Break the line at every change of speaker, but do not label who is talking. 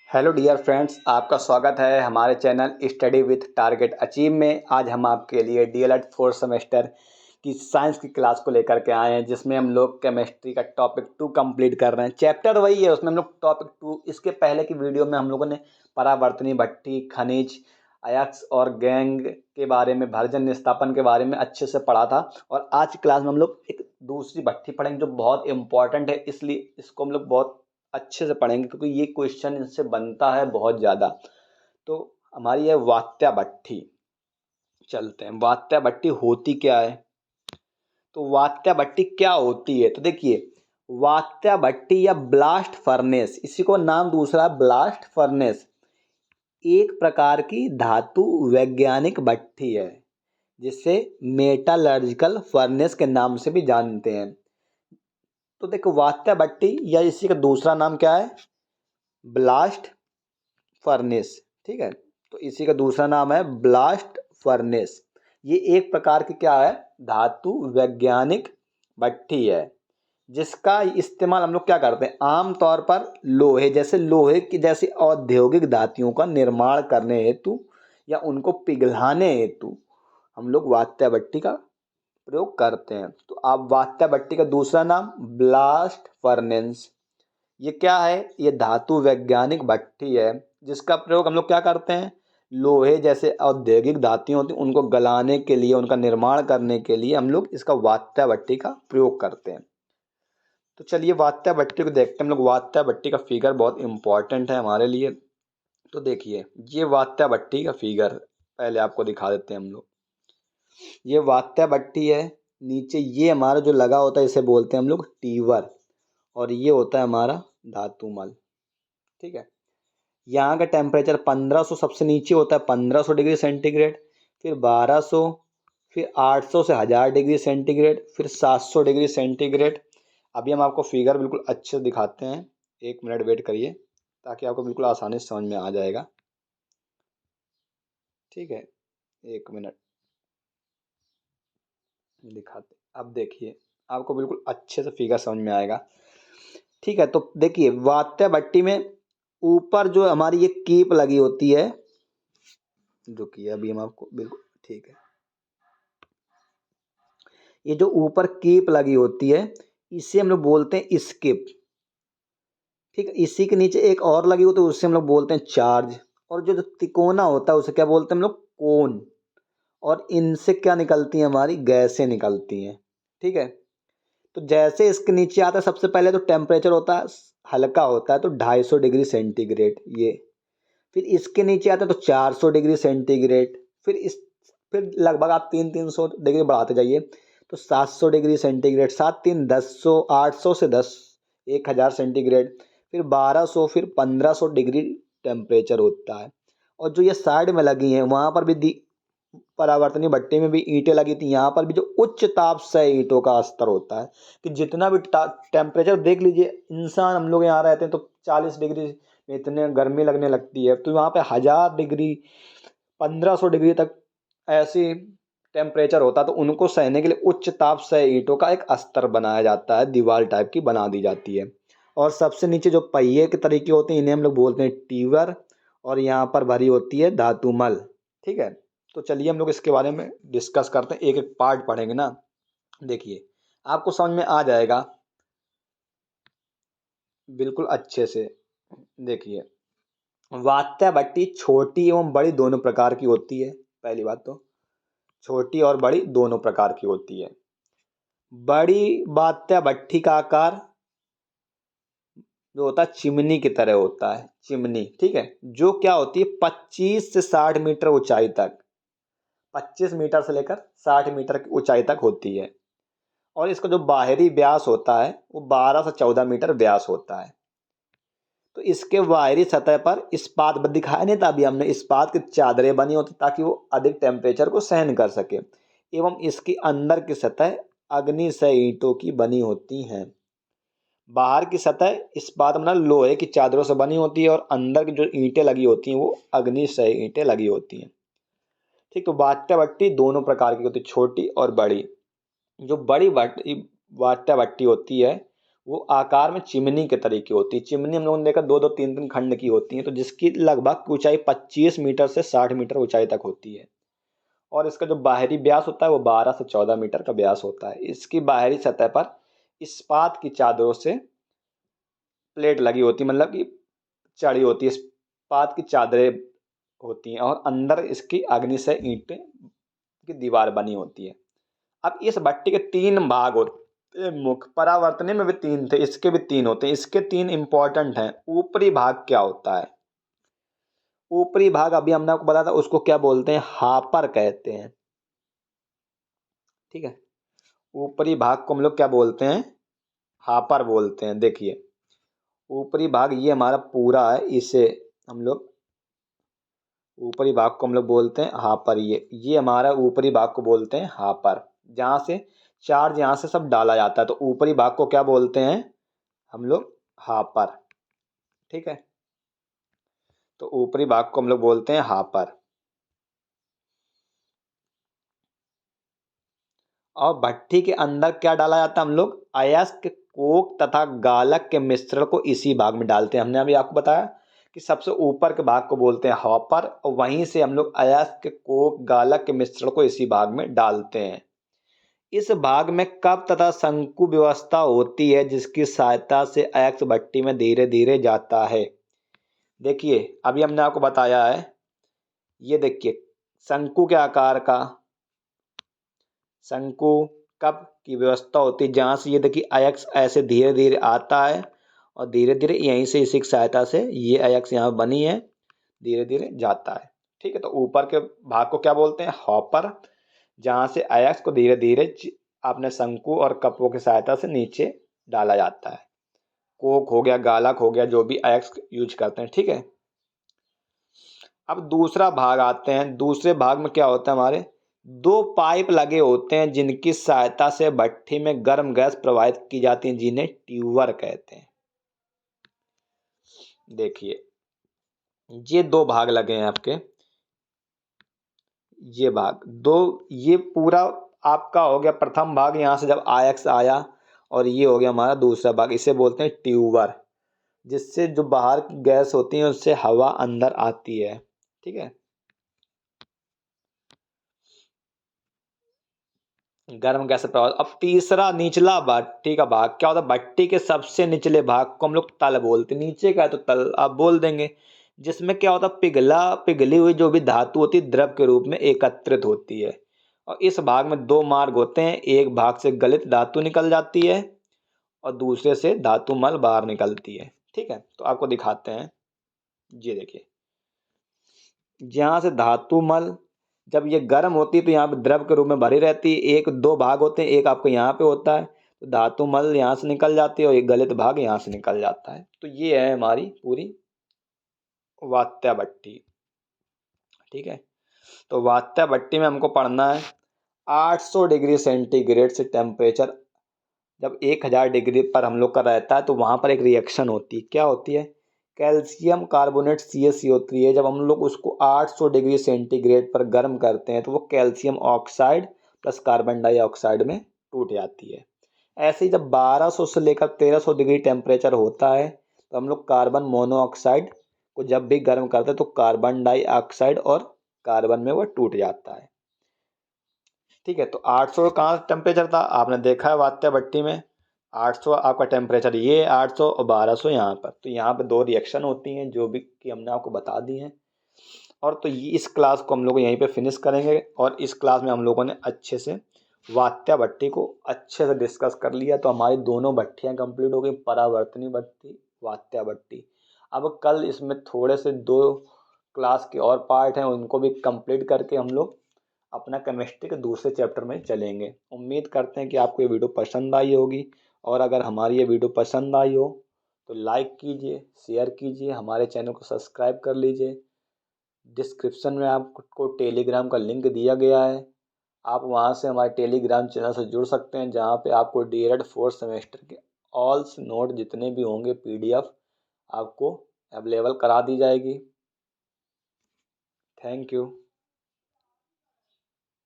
Hello dear friends, आपका स्वागत है हमारे channel study with target achieve में। आज हम आपके लिए डीएलएड फोर्थ सेमेस्टर की साइंस की क्लास को लेकर के आए हैं, जिसमें हम लोग केमिस्ट्री का टॉपिक 2 कंप्लीट कर रहे हैं। चैप्टर वही है, उसमें हम लोग टॉपिक 2। इसके पहले की वीडियो में हम लोगों ने परावर्तनीय भट्ठी, खनिज, अयस्क और गैंग के बारे में, भर्जन निस्तापन के बारे में अच्छे से पढ़ा था। और आज की क्लास में हम लोग एक दूसरी भट्ठी पढ़ेंगे जो बहुत इंपॉर्टेंट है, इसलिए इसको हम लोग बहुत अच्छे से पढ़ेंगे क्योंकि ये क्वेश्चन इनसे बनता है बहुत ज़्यादा। तो हमारी है वात्या भट्ठी। चलते हैं, वात्या भट्ठी होती क्या है। तो वात्या भट्ठी क्या होती है, तो देखिए, वात्या भट्ठी या ब्लास्ट फर्नेस, इसी को नाम दूसरा ब्लास्ट फर्नेस, एक प्रकार की धातु वैज्ञानिक भट्ठी है जिसे मेटालर्जिकल फर्नेस के नाम से भी जानते हैं। तो देखो, वात्या भट्ठी या इसी का दूसरा नाम क्या है, ब्लास्ट फर्नेस। ठीक है, तो इसी का दूसरा नाम है ब्लास्ट फर्नेस। ये एक प्रकार की क्या है, धातु वैज्ञानिक भट्ठी है जिसका इस्तेमाल हम लोग क्या करते हैं, आमतौर पर लोहे की जैसी औद्योगिक धातुओं का निर्माण करने हेतु या उनको पिघलाने हेतु हम लोग वात्या भट्ठी का प्रयोग करते हैं। तो आप वात्या भट्ठी का दूसरा नाम ब्लास्ट फर्नेस, ये क्या है, ये धातु वैज्ञानिक भट्ठी है जिसका प्रयोग हम लोग क्या करते हैं, लोहे जैसे औद्योगिक धातुएं होती हैं उनको गलाने के लिए, उनका निर्माण करने के लिए हम लोग इसका वात्या भट्ठी का प्रयोग करते हैं। तो चलिए वात्या भट्ठी को देखते हैं हम लोग। वात्या भट्ठी का फिगर बहुत इंपॉर्टेंट है हमारे लिए। तो देखिए, ये वात्या भट्ठी का फिगर पहले आपको दिखा देते हैं हम लोग। ये वात्या भट्ठी है, नीचे ये हमारा जो लगा होता है इसे बोलते हैं हम लोग टीवर, और ये होता है हमारा धातुमल। ठीक है, यहाँ का टेम्परेचर 1500 सबसे नीचे होता है, 1500 डिग्री सेंटीग्रेड, फिर 1200, फिर 800 से 1000 डिग्री सेंटीग्रेड, फिर 700 डिग्री सेंटीग्रेड। अभी हम आपको फिगर बिल्कुल अच्छे से दिखाते हैं, 1 मिनट वेट करिए ताकि आपको बिल्कुल आसानी से समझ में आ जाएगा। ठीक है, 1 मिनट दिखाते, अब देखिए आपको बिल्कुल अच्छे से फिगर समझ में आएगा। ठीक है, तो देखिए वात्या भट्ठी में ऊपर जो हमारी ये कीप लगी होती है, जो कि अभी हम आपको बिल्कुल, ठीक है, ये जो ऊपर कीप लगी होती है इसे हम लोग बोलते हैं स्किप। ठीक है, इसी के नीचे एक और लगी होती है उससे हम लोग बोलते हैं चार्ज, और जो जो तिकोना होता है उसे क्या बोलते हैं हम लोग, कोन। और इनसे क्या निकलती हैं, हमारी गैसें निकलती हैं। ठीक है, तो जैसे इसके नीचे आता है सबसे पहले तो टेम्परेचर होता है, हल्का होता है तो 250 डिग्री सेंटीग्रेड ये, फिर इसके नीचे आता है तो 400 डिग्री सेंटीग्रेड, फिर लगभग आप 300 डिग्री बढ़ाते जाइए तो 700 डिग्री सेंटीग्रेड, 7 3 1000, 800 से 1000 सेंटीग्रेड, फिर 1200, फिर 1500 डिग्री टेम्परेचर होता है। और जो ये साइड में लगी हैं वहाँ पर भी परावर्तनीय भट्टी में भी ईंटें लगी थी, यहाँ पर भी जो उच्च ताप से ईंटों का स्तर होता है कि जितना भी टेम्परेचर देख लीजिए, इंसान हम लोग यहाँ रहते हैं तो 40 डिग्री में इतने गर्मी लगने लगती है, तो वहाँ पे 1000 डिग्री, 1500 डिग्री तक ऐसी टेम्परेचर होता है। तो उनको सहने के लिए उच्च ताप से ईंटों का एक अस्तर बनाया जाता है, दीवार टाइप की बना दी जाती है। और सबसे नीचे जो पहिए के तरीके होते हैं इन्हें हम लोग बोलते हैं टीवर, और यहाँ पर भरी होती है धातुमल। ठीक है, तो चलिए हम लोग इसके बारे में डिस्कस करते हैं, एक एक पार्ट पढ़ेंगे ना। देखिए आपको समझ में आ जाएगा बिल्कुल अच्छे से। देखिए, वात्या भट्टी छोटी एवं बड़ी दोनों प्रकार की होती है। पहली बात तो छोटी और बड़ी दोनों प्रकार की होती है। बड़ी वात्या भट्टी का आकार जो होता है चिमनी की तरह होता है, चिमनी। ठीक है, जो क्या होती है 25 से 60 मीटर ऊंचाई तक, 25 मीटर से लेकर 60 मीटर की ऊंचाई तक होती है। और इसका जो बाहरी व्यास होता है वो 12 से 14 मीटर व्यास होता है। तो इसके बाहरी सतह पर इस्पात दिखाया नहीं था अभी हमने, इस्पात की चादरें बनी होती ताकि वो अधिक टेम्परेचर को सहन कर सके। एवं इसकी अंदर की सतह अग्निशय ईंटों की बनी होती हैं। बाहर की सतह इस्पात मतलब लोहे की चादरों से बनी होती है, और अंदर की जो ईंटें लगी होती हैं वो अग्निशय ईंटें लगी होती हैं। ठीक, तो वात्या भट्टी दोनों प्रकार की होती है, छोटी और बड़ी। जो बड़ी वात्या भट्टी होती है वो आकार में चिमनी के तरीके होती है। चिमनी हम लोगों ने देखा 2-2 3-3 खंड की होती है, तो जिसकी लगभग ऊंचाई 25 मीटर से 60 मीटर ऊंचाई तक होती है। और इसका जो बाहरी व्यास होता है वो 12 से 14 मीटर का व्यास होता है। इसकी बाहरी सतह पर इस्पात की चादरों से प्लेट लगी होती है, मतलब कि चढ़ी होती है, इस्पात की चादरें होती हैं, और अंदर इसकी अग्निशय ईंटें की दीवार बनी होती है। अब इस भट्टी के 3 भाग होते हैं मुख्य। परावर्तनी में भी 3 थे, इसके भी 3 होते हैं। इसके 3 इंपॉर्टेंट हैं। ऊपरी भाग क्या होता है? ऊपरी भाग अभी हमने आपको बताया था, उसको क्या बोलते हैं? हापर कहते हैं। ठीक है, ऊपरी भाग को हम लोग क्या बोलते हैं? हापर बोलते हैं। देखिए, ऊपरी भाग ये हमारा पूरा है, इसे हम लोग ऊपरी भाग को हम लोग बोलते हैं हापर। ये हमारा ऊपरी भाग को बोलते हैं हापर, जहाँ से चार्ज यहाँ से सब डाला जाता है। तो ऊपरी भाग को क्या बोलते हैं हम लोग? हापर। ठीक है, तो ऊपरी भाग को हम लोग बोलते हैं हापर। और भट्ठी के अंदर क्या डाला जाता है? हम लोग अयस्क, कोक तथा गालक के मिश्रण को इसी भाग में डालते हैं। हमने अभी आपको बताया कि सबसे ऊपर के भाग को बोलते हैं हॉपर, और वहीं से हम लोग अयस्क, कोक, गालक के मिश्रण को इसी भाग में डालते हैं। इस भाग में कप तथा शंकु व्यवस्था होती है, जिसकी सहायता से अयस्क भट्टी में धीरे धीरे जाता है। देखिए, अभी हमने आपको बताया है, ये देखिए शंकु के आकार का शंकु कप की व्यवस्था होती है, जहाँ से ये देखिए अयस्क ऐसे धीरे धीरे आता है, और धीरे धीरे यहीं से इसी की सहायता से ये अयस्क यहाँ बनी है, धीरे धीरे जाता है। ठीक है, तो ऊपर के भाग को क्या बोलते हैं? हॉपर, जहाँ से अयस्क को धीरे धीरे अपने शंकु और कपों की सहायता से नीचे डाला जाता है। कोक हो गया, गालक हो गया, जो भी अयस्क यूज करते हैं। ठीक है, अब दूसरा भाग आते हैं। दूसरे भाग में क्या होता है? हमारे 2 पाइप लगे होते हैं, जिनकी सहायता से भट्ठी में गर्म गैस प्रवाहित की जाती है, जिन्हें ट्यूबर कहते हैं। देखिए, ये 2 भाग लगे हैं आपके। ये भाग दो, ये पूरा आपका हो गया प्रथम भाग, यहाँ से जब अयस्क आया, और ये हो गया हमारा दूसरा भाग, इसे बोलते हैं ट्यूबर, जिससे जो बाहर की गैस होती है उससे हवा अंदर आती है। ठीक है, गर्म गैस से प्रभावित। अब तीसरा निचला भट्टी का भाग क्या होता है? भट्टी के सबसे निचले भाग को हम लोग तल बोलते हैं। नीचे का है तो तल आप बोल देंगे। जिसमें क्या होता है? पिघली हुई जो भी धातु होती है द्रव के रूप में एकत्रित होती है। और इस भाग में 2 मार्ग होते हैं। एक भाग से गलित धातु निकल जाती है, और दूसरे से धातु मल बाहर निकलती है। ठीक है, तो आपको दिखाते हैं। ये देखिए, जहाँ से धातु मल जब ये गर्म होती है तो यहाँ पे द्रव के रूप में भरी रहती है। एक 2 भाग होते हैं, एक आपको यहाँ पे होता है, तो धातु मल यहाँ से निकल जाती है, और एक गलित भाग यहाँ से निकल जाता है। तो ये है हमारी पूरी वात्या भट्टी। ठीक है, तो वात्या भट्टी में हमको पढ़ना है 800 डिग्री सेंटीग्रेड से टेम्परेचर जब 1000 डिग्री पर हम लोग का रहता है, तो वहाँ पर एक रिएक्शन होती है। क्या होती है? कैल्शियम कार्बोनेट CaCO3 है। जब हम लोग उसको 800 डिग्री सेंटीग्रेड पर गर्म करते हैं, तो वो calcium oxide plus carbon dioxide में टूट जाती है। ऐसे ही जब 1200 से लेकर 1300 डिग्री टेम्परेचर होता है, तो हम लोग कार्बन मोनोऑक्साइड को जब भी गर्म करते हैं, तो कार्बन डाइऑक्साइड और कार्बन में वो टूट जाता है। ठीक है, तो 800 कहाँ टेम्परेचर था? आपने देखा है वात्या भट्टी में 800 आपका टेम्परेचर, ये 800 और 1200 यहाँ पर। तो यहाँ पर 2 रिएक्शन होती हैं, जो भी कि हमने आपको बता दी हैं। और तो ये इस क्लास को हम लोग यहीं पे फिनिश करेंगे। और इस क्लास में हम लोगों ने अच्छे से वात्या भट्टी को अच्छे से डिस्कस कर लिया। तो हमारी दोनों भट्टियाँ कंप्लीट हो गई, परावर्तनी भट्टी, वात्या भट्टी। अब कल इसमें थोड़े से 2 क्लास के और पार्ट हैं, उनको भी कंप्लीट करके हम लोग अपना केमिस्ट्री के दूसरे चैप्टर में चलेंगे। उम्मीद करते हैं कि आपको ये वीडियो पसंद आई होगी। और अगर हमारी ये वीडियो पसंद आई हो तो लाइक कीजिए, शेयर कीजिए, हमारे चैनल को सब्सक्राइब कर लीजिए। डिस्क्रिप्शन में आपको टेलीग्राम का लिंक दिया गया है, आप वहाँ से हमारे टेलीग्राम चैनल से जुड़ सकते हैं, जहाँ पे आपको DELED 4th सेमेस्टर के ऑल नोट जितने भी होंगे PDF आपको अवेलेबल करा दी जाएगी। Thank you.